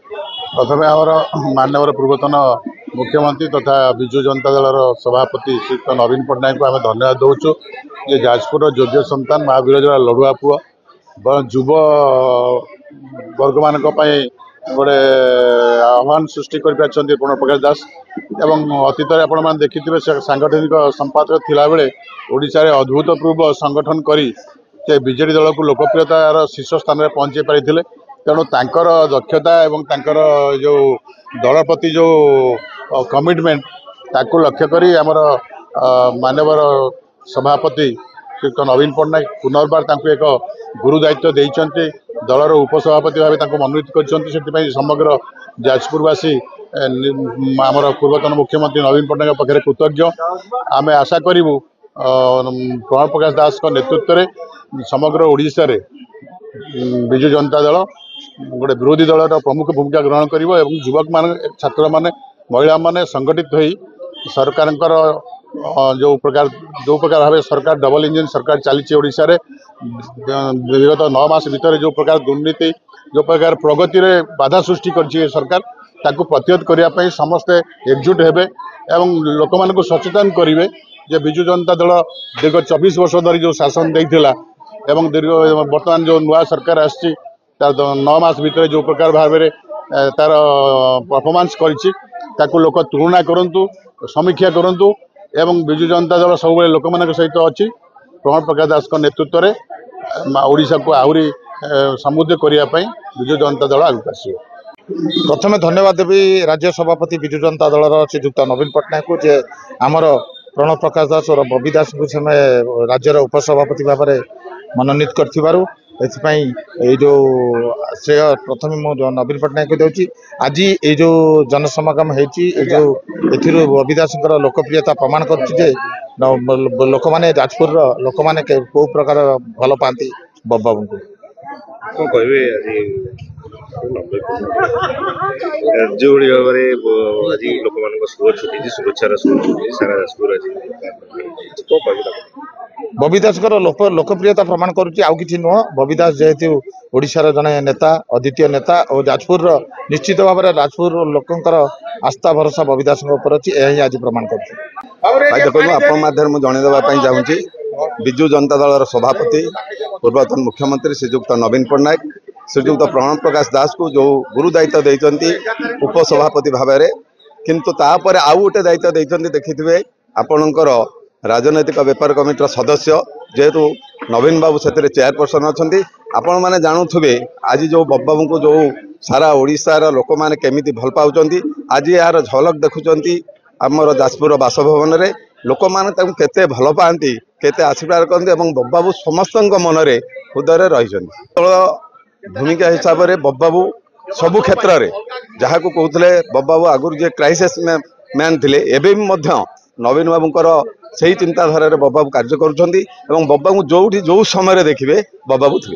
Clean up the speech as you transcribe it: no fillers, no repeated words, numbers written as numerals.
प्रथम आमर माननीय पूर्वतन मुख्यमंत्री तथा विजु जनता दल सभापति श्री नवीन पट्टनायक को आम धन्यवाद दौचु जे जाजपुर योग्य सन्तान महावीर लड़ुआ पुओ युव वर्ग मान गोटे आह्वान सृष्टि कर प्रणव प्रकाश दास एवं अतीत आपण मैंने देखिथे सांगठनिक संपादक थिला बेले ओडिशा रे अभूतपूर्व संगठन करी बीजेडी दल को लोकप्रियतार शीर्ष स्थान में पहुंचे पारिथिले। तेणु तांकर दक्षता एवं तांकर जो दल प्रति जो कमिटमेंट ताकू लक्ष्य करी आमर मानवर सभापति श्री नवीन पट्टनायक पुनर्बार तांको एक गुरु दायित्व देइचंती दलर उपसभापति भाव मनोनीत कर समग्र जाजपुरवासी आमर पूर्वतन मुख्यमंत्री नवीन पट्टनायक पाखे कृतज्ञ। आम आशा करूँ प्रणव प्रकाश दास नेतृत्व में समग्र ओडिशा रे विजु जनता दल गोटे विरोधी दल प्रमुख भूमिका ग्रहण कर युवक मान छात्र मैंने महिला माने संगठित हो सरकार जो प्रकार भाव सरकार डबल इंजिन सरकार चली ओडिशा रे विगत 9 मास भितर जो प्रकार दुर्नीति जो प्रकार प्रगति रे बाधा सृष्टि कर सरकार ताकू प्रतिहत करने समस्ते एकजुट हेबे एवं लोक मानक सचेतन करेंगे जे विजु जनता दल दीर्घ 24 वर्ष धरी जो शासन देइथिला एवं दीर्घ वर्तमान जो नुआ सरकार आसी 9 मास भितर जो प्रकार भाव में तार परफॉर्मेंस करिछि ताकू लोक तुलना करंतु समीक्षा करंतु एवं विजु जनता दल सब लोक मान सहित अच्छी प्रणव प्रकाश दास नेतृत्व में ओडिशा को आहरी समृद्ध करने विजु जनता दल आगे आसो। प्रथम धन्यवाद देवी राज्य सभापति विजु जनता दल श्रीजुक्त नवीन पट्टनायक को जे आमर प्रणव प्रकाश दास और बबी दास को राज्यर उपसभापति भाव में मनोनीत कर जो श्रेय प्रथम मु नवीन पट्टनायक को दूसरी आज ये जो जनसमागम हो बबी दास लोकप्रियता प्रमाण कर लोक मैंने जाजपुर लोक मैंने कौ प्रकार भल पाती बाबू को कहे जो भाव आज लोक मान सुख छुटी शुभेच्छार सुख छुटी सारा जाजपुर आज बबी दास लोकप्रियता प्रमाण करुच्ची आउ कि नुह बबी दास जेहेतु ओडिशार जड़े नेता अद्वितीय नेता और जाजपुर निश्चित भाव में जाजपुर लोकंर आस्था भरोसा बबी दास अच्छी यही आज प्रमाण कर जनईदेवाई चाहूँगी विजु जनता दल सभापति पूर्वतन मुख्यमंत्री श्रीजुक्त नवीन पट्टनायक श्रीजुक्त प्रणव प्रकाश दास को जो गुरु दायित्व देते उपसभापति भाव में किंतु तापर आउ गोटे दायित्व देते देखिथे आपणकर राजनैतिक व्यापार कमिटर सदस्य जेहेतु नवीन बाबू से चेयरपर्सन अच्छा आपण मैंने जानूे आज जो बाबू को जो सारा ओडिशार लोक मैंने केमी भल पाँच आज यार झलक देखुं आमर जाजपुर बासभवन में लोक मैंने केते भल पाती केते आशीर्वाद करते बाबू समस्त मन हृदय रही भूमिका हिसाब से बब्बाबू सबु क्षेत्र में जहाँ को कहते बब्बाबू आगुरी जे क्राइसिस मैन थे एवं नवीन बाबूर से ही चिंताधारा बब्बाबू कार्य करुँच बब्बाबू जो समय देखिए बब्बाबू थे।